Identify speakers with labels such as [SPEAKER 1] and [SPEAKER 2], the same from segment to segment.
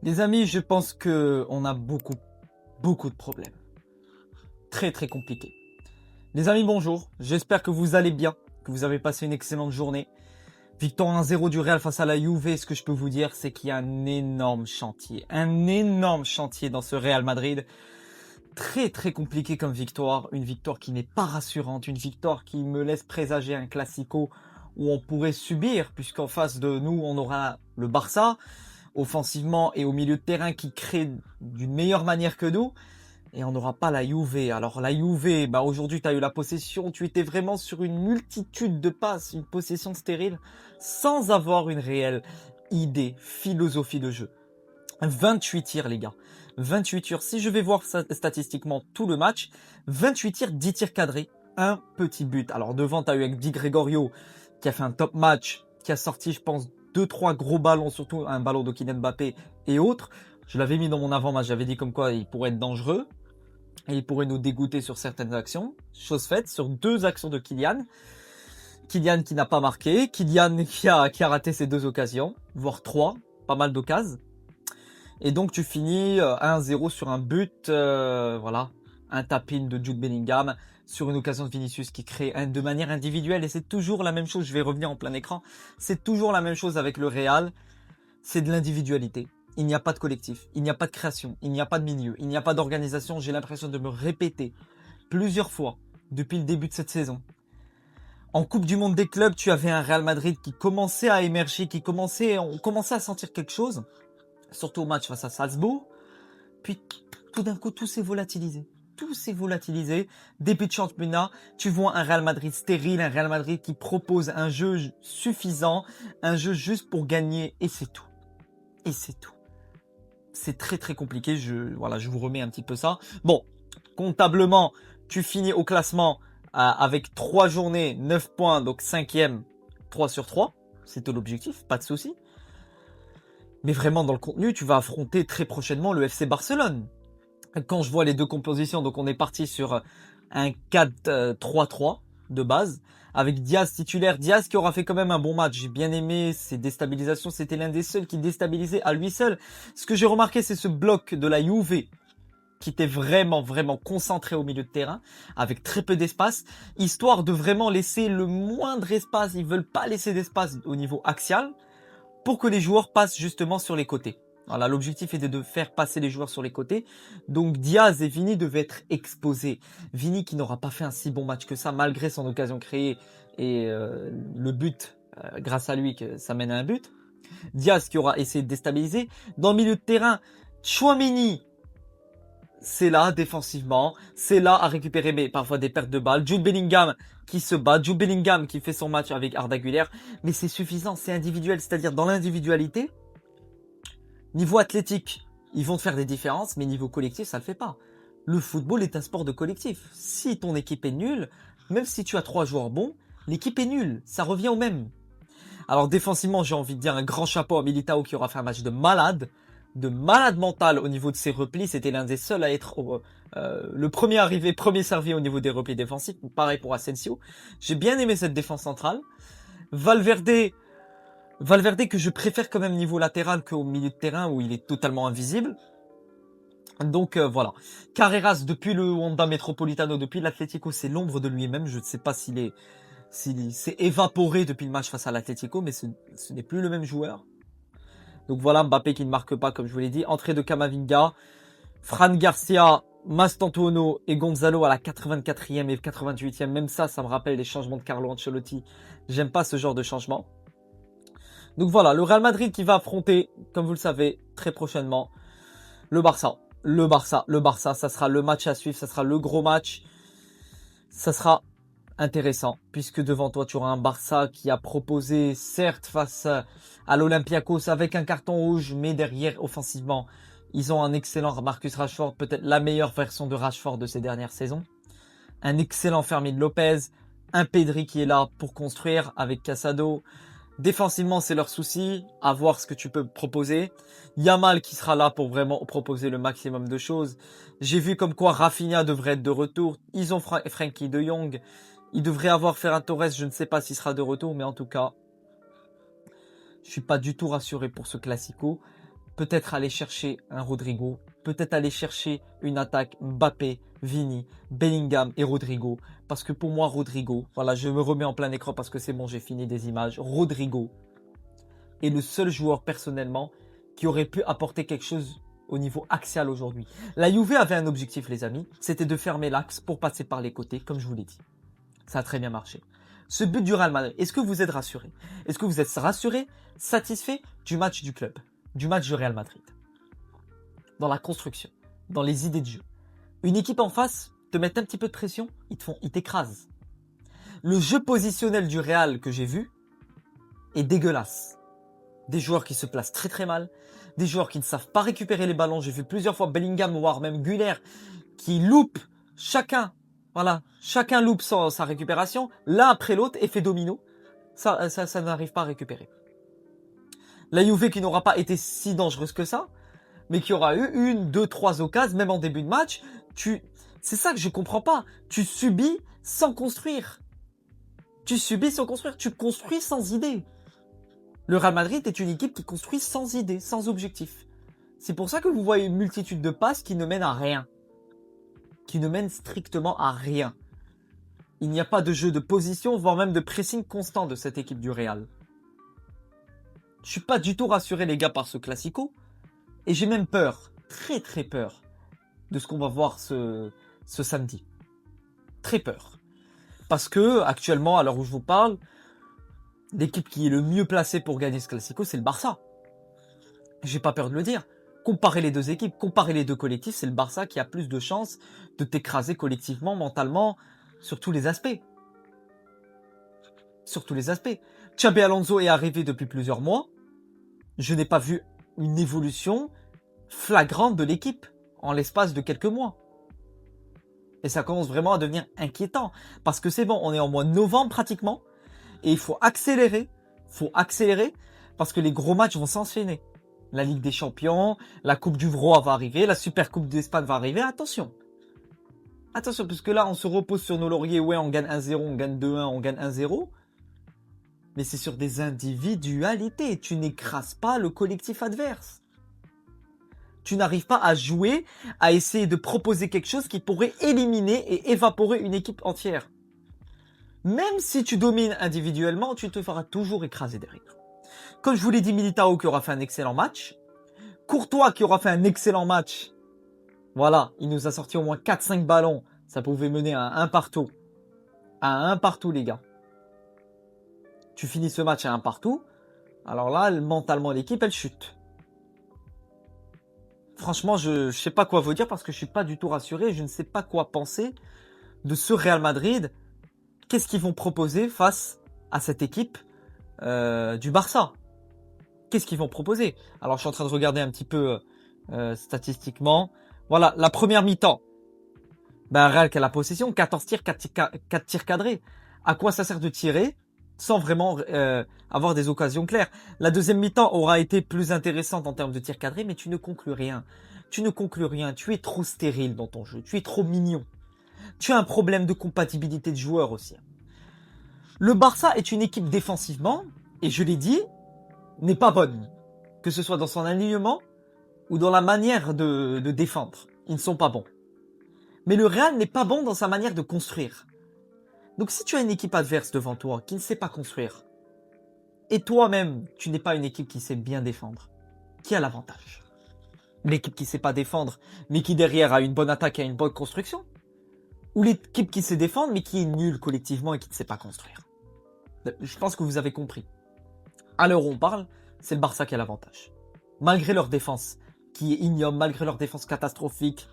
[SPEAKER 1] Les amis, je pense que on a beaucoup de problèmes. Très très compliqués. Les amis, bonjour. J'espère que vous allez bien, que vous avez passé une excellente journée. Victoire 1-0 du Real face à la Juve. Ce que je peux vous dire, c'est qu'il y a un énorme chantier. Un énorme chantier dans ce Real Madrid. Très très compliqué comme victoire. Une victoire qui n'est pas rassurante. Une victoire qui me laisse présager un classico où on pourrait subir, puisqu'en face de nous, on aura le Barça, offensivement et au milieu de terrain qui crée d'une meilleure manière que nous. Et on n'aura pas la Juve. Alors la Juve, aujourd'hui tu as eu la possession, tu étais vraiment sur une multitude de passes, une possession stérile, sans avoir une réelle idée, philosophie de jeu. 28 tirs les gars. 28 tirs. Si je vais voir statistiquement tout le match, 28 tirs, 10 tirs cadrés, un petit but. Alors devant tu as eu Di Gregorio qui a fait un top match, qui a sorti je pense 2-3 gros ballons, surtout un ballon de Kylian Mbappé et autres. Je l'avais mis dans mon avant-match, j'avais dit comme quoi il pourrait être dangereux. Et il pourrait nous dégoûter sur certaines actions. Chose faite, sur 2 actions de Kylian. Kylian qui n'a pas marqué. Kylian qui a raté ses 2 occasions. Voire 3. Pas mal d'occasions. Et donc tu finis 1-0 sur un but. Voilà. Un tap-in de Jude Bellingham. Sur une occasion de Vinicius qui crée de manière individuelle. Et c'est toujours la même chose. Je vais revenir en plein écran. C'est toujours la même chose avec le Real. C'est de l'individualité. Il n'y a pas de collectif, il n'y a pas de création, il n'y a pas de milieu, il n'y a pas d'organisation. J'ai l'impression de me répéter plusieurs fois depuis le début de cette saison. En Coupe du Monde des clubs, tu avais un Real Madrid qui commençait à émerger, on commençait à sentir quelque chose, surtout au match face à Salzbourg. Puis tout d'un coup, tout s'est volatilisé. Tout s'est volatilisé. Début de championnat, tu vois un Real Madrid stérile, un Real Madrid qui propose un jeu suffisant, un jeu juste pour gagner, et c'est tout. Et c'est tout. C'est très très compliqué, je vous remets un petit peu ça. Bon, comptablement, tu finis au classement avec 3 journées, 9 points, donc 5e, 3 sur 3. C'était l'objectif, pas de souci. Mais vraiment dans le contenu, tu vas affronter très prochainement le FC Barcelone. Quand je vois les 2 compositions, donc on est parti sur un 4-3-3 de base, avec Diaz titulaire. Diaz qui aura fait quand même un bon match. J'ai bien aimé ses déstabilisations. C'était l'un des seuls qui déstabilisait à lui seul. Ce que j'ai remarqué, c'est ce bloc de la Juve qui était vraiment concentré au milieu de terrain, avec très peu d'espace, histoire de vraiment laisser le moindre espace. Ils veulent pas laisser d'espace au niveau axial pour que les joueurs passent justement sur les côtés. Voilà, l'objectif était de faire passer les joueurs sur les côtés. Donc Diaz et Vini devaient être exposés. Vini qui n'aura pas fait un si bon match que ça, malgré son occasion créée et le but, grâce à lui, que ça mène à un but. Diaz qui aura essayé de déstabiliser. Dans le milieu de terrain, Tchouaméni, c'est là défensivement, c'est là à récupérer mais parfois des pertes de balles. Jude Bellingham qui se bat, Jude Bellingham qui fait son match avec Arda Güler, mais c'est suffisant, c'est individuel, c'est-à-dire dans l'individualité. Niveau athlétique, ils vont te faire des différences, mais niveau collectif, ça le fait pas. Le football est un sport de collectif. Si ton équipe est nulle, même si tu as 3 joueurs bons, l'équipe est nulle. Ça revient au même. Alors défensivement, j'ai envie de dire un grand chapeau à Militao qui aura fait un match de malade mental au niveau de ses replis. C'était l'un des seuls à être le premier arrivé, premier servi au niveau des replis défensifs. Pareil pour Asensio. J'ai bien aimé cette défense centrale. Valverde que je préfère quand même niveau latéral qu'au milieu de terrain où il est totalement invisible. Donc voilà. Carreras depuis le Wanda Metropolitano, depuis l'Atlético, c'est l'ombre de lui-même. Je ne sais pas s'il s'est évaporé depuis le match face à l'Atlético, mais ce n'est plus le même joueur. Donc voilà, Mbappé qui ne marque pas comme je vous l'ai dit. Entrée de Camavinga, Fran Garcia, Mastantuono et Gonzalo à la 84e et 88e. Même ça me rappelle les changements de Carlo Ancelotti. J'aime pas ce genre de changement. Donc voilà, le Real Madrid qui va affronter, comme vous le savez, très prochainement, le Barça. Le Barça, ça sera le match à suivre, ça sera le gros match. Ça sera intéressant, puisque devant toi, tu auras un Barça qui a proposé, certes, face à l'Olympiakos avec un carton rouge, mais derrière, offensivement, ils ont un excellent Marcus Rashford, peut-être la meilleure version de Rashford de ces dernières saisons. Un excellent Fermín Lopez, un Pedri qui est là pour construire avec Casado. Défensivement, c'est leur souci, à voir ce que tu peux proposer. Yamal qui sera là pour vraiment proposer le maximum de choses. J'ai vu comme quoi Rafinha devrait être de retour. Ils ont Frenkie de Jong. Ils devraient avoir Ferran Torres, je ne sais pas s'il sera de retour, mais en tout cas, je suis pas du tout rassuré pour ce Classico. peut-être aller chercher un Rodrigo, peut-être aller chercher une attaque Mbappé, Vini, Bellingham et Rodrigo. Parce que pour moi, Rodrigo, voilà, je me remets en plein écran parce que c'est bon, j'ai fini des images. Rodrigo est le seul joueur personnellement qui aurait pu apporter quelque chose au niveau axial aujourd'hui. La Juve avait un objectif, les amis, c'était de fermer l'axe pour passer par les côtés, comme je vous l'ai dit. Ça a très bien marché. Ce but du Real Madrid, est-ce que vous êtes rassuré? Est-ce que vous êtes rassuré, satisfait du match du club, du match du Real Madrid? Dans la construction, dans les idées de jeu. Une équipe en face te met un petit peu de pression, ils t'écrasent. Le jeu positionnel du Real que j'ai vu est dégueulasse. Des joueurs qui se placent très très mal, des joueurs qui ne savent pas récupérer les ballons. J'ai vu plusieurs fois Bellingham, voire même Güler, qui loupent chacun loupe sa récupération, l'un après l'autre, effet domino. Ça n'arrive pas à récupérer. La Juve qui n'aura pas été si dangereuse que ça, mais qui aura eu 1, 2, 3 occasions, même en début de match. C'est ça que je comprends pas. Tu subis sans construire. Tu subis sans construire. Tu construis sans idée. Le Real Madrid est une équipe qui construit sans idée, sans objectif. C'est pour ça que vous voyez une multitude de passes qui ne mènent à rien. Qui ne mènent strictement à rien. Il n'y a pas de jeu de position, voire même de pressing constant de cette équipe du Real. Je suis pas du tout rassuré, les gars, par ce classico. Et j'ai même peur, très très peur, de ce qu'on va voir ce samedi. Très peur. Parce que, actuellement, à l'heure où je vous parle, l'équipe qui est le mieux placée pour gagner ce classico, c'est le Barça. J'ai pas peur de le dire. Comparer les deux équipes, comparer les deux collectifs, c'est le Barça qui a plus de chances de t'écraser collectivement, mentalement, sur tous les aspects. Sur tous les aspects. Xabi Alonso est arrivé depuis plusieurs mois. Je n'ai pas vu une évolution flagrante de l'équipe en l'espace de quelques mois. Et ça commence vraiment à devenir inquiétant. Parce que c'est bon, on est en mois de novembre pratiquement. Et il faut accélérer. Parce que les gros matchs vont s'enchaîner. La Ligue des Champions, la Coupe du Roi va arriver, la Super Coupe d'Espagne va arriver. Attention. Attention, parce que là, on se repose sur nos lauriers. Ouais, on gagne 1-0, on gagne 2-1, on gagne 1-0. Mais c'est sur des individualités. Tu n'écrases pas le collectif adverse. Tu n'arrives pas à jouer, à essayer de proposer quelque chose qui pourrait éliminer et évaporer une équipe entière. Même si tu domines individuellement, tu te feras toujours écraser derrière. Comme je vous l'ai dit, Militao qui aura fait un excellent match. Courtois qui aura fait un excellent match. Voilà, il nous a sorti au moins 4-5 ballons. Ça pouvait mener à un partout. À un partout, les gars. Tu finis ce match à un partout. Alors là, mentalement, l'équipe, elle chute. Franchement, je sais pas quoi vous dire parce que je suis pas du tout rassuré. Je ne sais pas quoi penser de ce Real Madrid. Qu'est-ce qu'ils vont proposer face à cette équipe du Barça? Qu'est-ce qu'ils vont proposer? Alors, je suis en train de regarder un petit peu statistiquement. Voilà, la première mi-temps. Ben, Real qui a la possession, 14 tirs, 4 tirs cadrés. À quoi ça sert de tirer sans vraiment avoir des occasions claires? La deuxième mi-temps aura été plus intéressante en termes de tirs cadrés, mais tu ne conclus rien. Tu ne conclus rien. Tu es trop stérile dans ton jeu. Tu es trop mignon. Tu as un problème de compatibilité de joueurs aussi. Le Barça est une équipe défensivement, et je l'ai dit, n'est pas bonne. Que ce soit dans son alignement ou dans la manière de défendre. Ils ne sont pas bons. Mais le Real n'est pas bon dans sa manière de construire. Donc si tu as une équipe adverse devant toi qui ne sait pas construire, et toi-même, tu n'es pas une équipe qui sait bien défendre, qui a l'avantage? L'équipe qui ne sait pas défendre, mais qui derrière a une bonne attaque et a une bonne construction? Ou l'équipe qui sait défendre, mais qui est nulle collectivement et qui ne sait pas construire? Je pense que vous avez compris. À l'heure où on parle, c'est le Barça qui a l'avantage. Malgré leur défense, qui est ignoble, malgré leur défense catastrophique,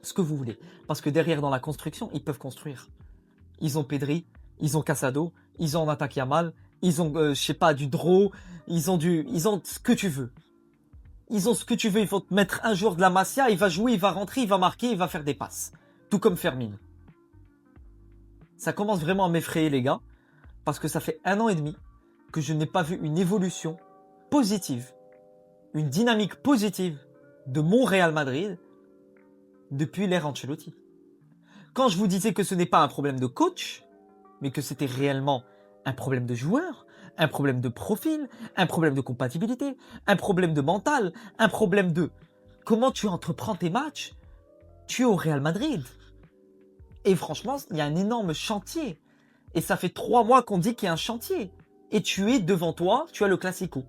[SPEAKER 1] ce que vous voulez. Parce que derrière, dans la construction, ils peuvent construire. Ils ont Pedri, ils ont Casado, ils ont en attaque Yamal, ils ont, je sais pas, du Draw, ils ont ce que tu veux. Ils ont ce que tu veux, ils vont te mettre un joueur de la Masia, il va jouer, il va rentrer, il va marquer, il va faire des passes. Tout comme Fermin. Ça commence vraiment à m'effrayer, les gars, parce que ça fait 1 an et demi que je n'ai pas vu une évolution positive, une dynamique positive de mon Real Madrid depuis l'ère Ancelotti. Quand je vous disais que ce n'est pas un problème de coach, mais que c'était réellement un problème de joueur, un problème de profil, un problème de compatibilité, un problème de mental, un problème de comment tu entreprends tes matchs. Tu es au Real Madrid. Et franchement, il y a un énorme chantier. Et ça fait 3 mois qu'on dit qu'il y a un chantier. Et tu es devant toi, tu as le Classico.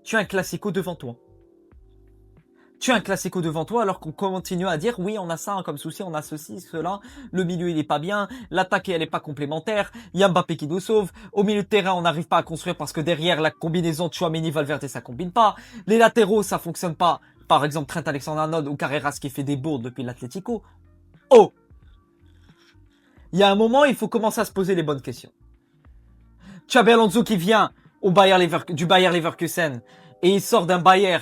[SPEAKER 1] Tu as un Classico devant toi. Tu as un Classico devant toi alors qu'on continue à dire oui, on a ça comme souci, on a ceci, cela, le milieu il est pas bien, l'attaque elle est pas complémentaire, il y a Mbappé qui nous sauve, au milieu de terrain on n'arrive pas à construire parce que derrière la combinaison de Tchouaméni-Valverde ça combine pas, les latéraux ça fonctionne pas, par exemple Trent Alexander-Arnold ou Carreras qui fait des bourdes depuis l'Atlético. Oh, il y a un moment il faut commencer à se poser les bonnes questions. Xabi Alonso qui vient du Bayer Leverkusen et il sort d'un Bayer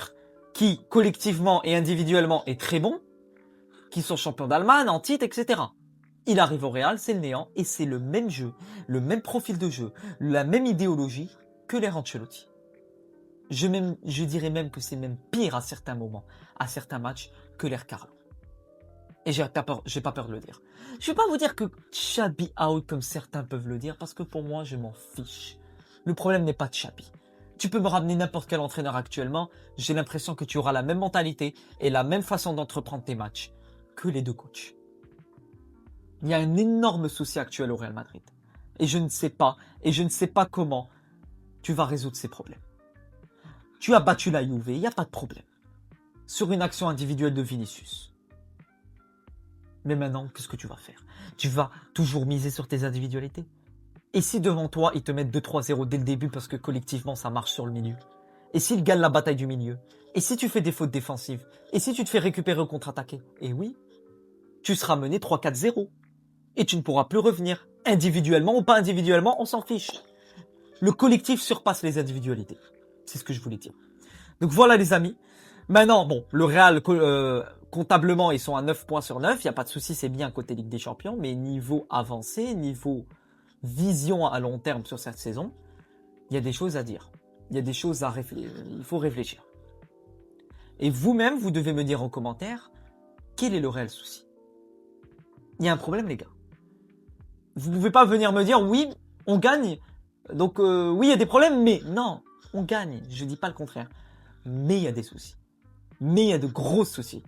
[SPEAKER 1] qui, collectivement et individuellement, est très bon, qui sont champions d'Allemagne, en titre, etc. Il arrive au Real, c'est le néant, et c'est le même jeu, le même profil de jeu, la même idéologie que les Ancelotti. Je dirais même que c'est même pire à certains moments, à certains matchs, que l'ère Carlo. Et j'ai pas peur de le dire. Je vais pas vous dire que Xabi out comme certains peuvent le dire, parce que pour moi, je m'en fiche. Le problème n'est pas Xabi. Tu peux me ramener n'importe quel entraîneur actuellement, j'ai l'impression que tu auras la même mentalité et la même façon d'entreprendre tes matchs que les deux coachs. Il y a un énorme souci actuel au Real Madrid. Et je ne sais pas comment tu vas résoudre ces problèmes. Tu as battu la Juve, il n'y a pas de problème. Sur une action individuelle de Vinicius. Mais maintenant, qu'est-ce que tu vas faire? Tu vas toujours miser sur tes individualités? Et si devant toi, ils te mettent 2-3-0 dès le début parce que collectivement, ça marche sur le milieu? Et s'ils gagnent la bataille du milieu? Et si tu fais des fautes défensives? Et si tu te fais récupérer au contre-attaqué? Et oui, tu seras mené 3-4-0. Et tu ne pourras plus revenir. Individuellement ou pas individuellement, on s'en fiche. Le collectif surpasse les individualités. C'est ce que je voulais dire. Donc voilà les amis. Maintenant, bon, le Real, comptablement, ils sont à 9 points sur 9. Il n'y a pas de souci, c'est bien côté Ligue des Champions. Mais niveau avancé, niveau vision à long terme sur cette saison, il y a des choses à dire. Il y a des choses à réfléchir. Il faut réfléchir. Et vous-même, vous devez me dire en commentaire quel est le réel souci. Il y a un problème, les gars. Vous ne pouvez pas venir me dire oui, on gagne. Donc oui, il y a des problèmes, mais non, on gagne. Je dis pas le contraire. Mais il y a des soucis. Mais il y a de gros soucis.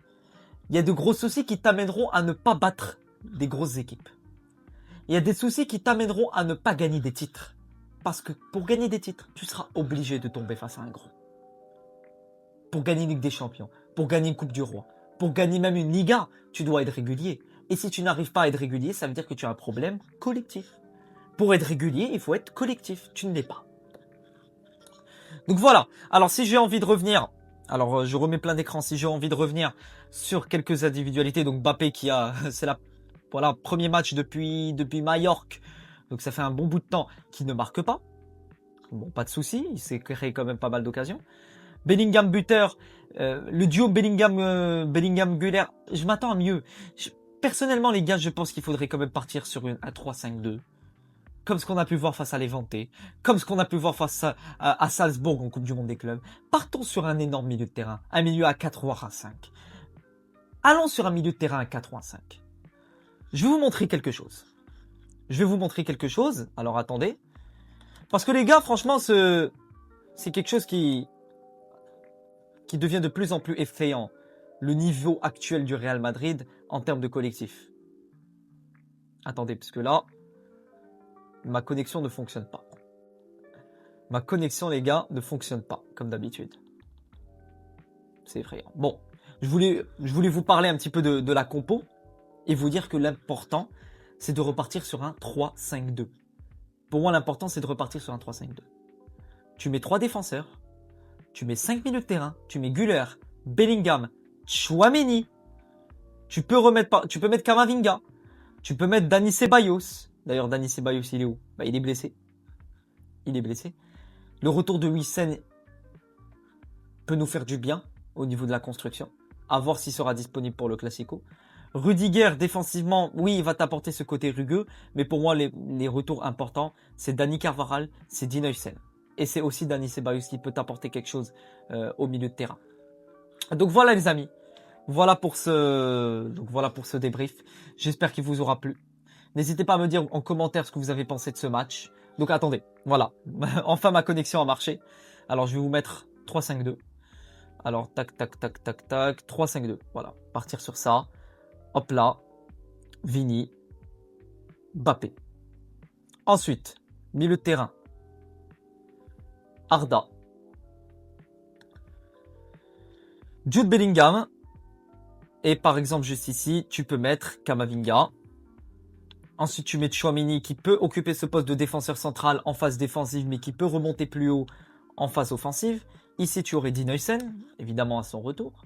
[SPEAKER 1] Il y a de gros soucis qui t'amèneront à ne pas battre des grosses équipes. Il y a des soucis qui t'amèneront à ne pas gagner des titres. Parce que pour gagner des titres, tu seras obligé de tomber face à un gros. Pour gagner une Ligue des Champions, pour gagner une Coupe du Roi, pour gagner même une Liga, tu dois être régulier. Et si tu n'arrives pas à être régulier, ça veut dire que tu as un problème collectif. Pour être régulier, il faut être collectif. Tu ne l'es pas. Donc voilà. Alors si j'ai envie de revenir, alors je remets plein d'écran, si j'ai envie de revenir sur quelques individualités, donc Mbappé qui a, c'est premier match depuis Majorque, donc ça fait un bon bout de temps qu'il ne marque pas. Bon, pas de souci, il s'est créé quand même pas mal d'occasions. Bellingham buteur, le duo Bellingham-Güler, je m'attends à mieux. Personnellement les gars, je pense qu'il faudrait quand même partir sur un 3-5-2. Comme ce qu'on a pu voir face à Levante, comme ce qu'on a pu voir face à Salzbourg en Coupe du Monde des clubs. Partons sur un énorme milieu de terrain, un milieu à 4 voire à 5. Allons sur un milieu de terrain à 4 ou à 5. Je vais vous montrer quelque chose. Alors attendez. Parce que les gars, franchement, c'est quelque chose qui devient de plus en plus effrayant. Le niveau actuel du Real Madrid en termes de collectif. Attendez, parce que là, ma connexion ne fonctionne pas. Ma connexion, les gars, ne fonctionne pas, comme d'habitude. C'est effrayant. Bon, je voulais vous parler un petit peu de la compo et vous dire que l'important, c'est de repartir sur un 3-5-2. Pour moi, l'important, c'est de repartir sur un 3-5-2. Tu mets 3 défenseurs, tu mets 5 milieux de terrain, tu mets Güler, Bellingham, Tchouaméni. Tu peux mettre Camavinga, tu peux mettre Dani Ceballos. D'ailleurs, Dani Ceballos, il est où? Il est blessé. Le retour de Wissem peut nous faire du bien au niveau de la construction. À voir s'il sera disponible pour le Classico. Rudiger, défensivement, oui, il va t'apporter ce côté rugueux. Mais pour moi, les retours importants, c'est Dani Carvajal, c'est Dean Huijsen. Et c'est aussi Dani Ceballos qui peut t'apporter quelque chose au milieu de terrain. Donc voilà les amis. Voilà pour ce débrief. J'espère qu'il vous aura plu. N'hésitez pas à me dire en commentaire ce que vous avez pensé de ce match. Donc attendez, voilà. Enfin ma connexion a marché. Alors je vais vous mettre 3-5-2. Alors tac tac tac tac tac 3-5-2. Voilà, partir sur ça. Hop là. Vini. Mbappé. Ensuite, milieu de terrain. Arda. Jude Bellingham. Et par exemple, juste ici, tu peux mettre Kamavinga. Ensuite, tu mets Tchouaméni qui peut occuper ce poste de défenseur central en phase défensive, mais qui peut remonter plus haut en phase offensive. Ici, tu aurais Dean Huijsen, évidemment à son retour.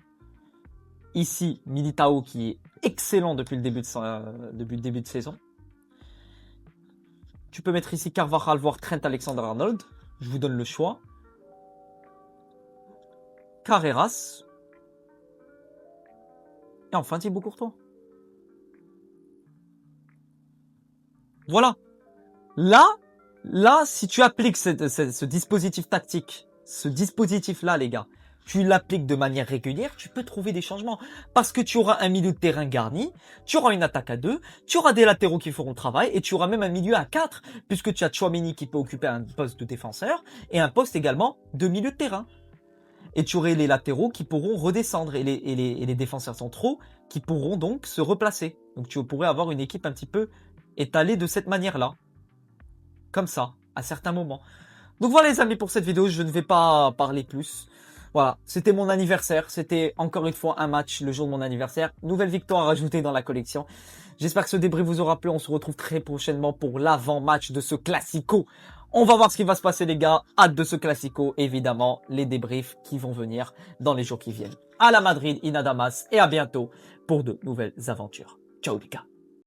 [SPEAKER 1] Ici, Militao qui est excellent depuis le début de saison. Tu peux mettre ici Carvajal, voire Trent Alexander-Arnold. Je vous donne le choix. Carreras. Et enfin, Thibaut Courtois. Voilà. Là, si tu appliques ce dispositif tactique, ce dispositif-là, les gars, tu l'appliques de manière régulière, tu peux trouver des changements. Parce que tu auras un milieu de terrain garni, tu auras une attaque à 2, tu auras des latéraux qui feront le travail, et tu auras même un milieu à 4, puisque tu as Tchouaméni qui peut occuper un poste de défenseur, et un poste également de milieu de terrain. Et tu aurais les latéraux qui pourront redescendre, et les défenseurs centraux qui pourront donc se replacer. Donc tu pourrais avoir une équipe un petit peu étalée de cette manière-là. Comme ça, à certains moments. Donc voilà les amis pour cette vidéo, je ne vais pas parler plus. Voilà, c'était mon anniversaire, c'était encore une fois un match le jour de mon anniversaire. Nouvelle victoire ajoutée dans la collection. J'espère que ce débrief vous aura plu, on se retrouve très prochainement pour l'avant-match de ce Classico. On va voir ce qui va se passer les gars, hâte de ce Classico, évidemment, les débriefs qui vont venir dans les jours qui viennent. À la Madrid, in Adamas, et à bientôt pour de nouvelles aventures. Ciao les gars.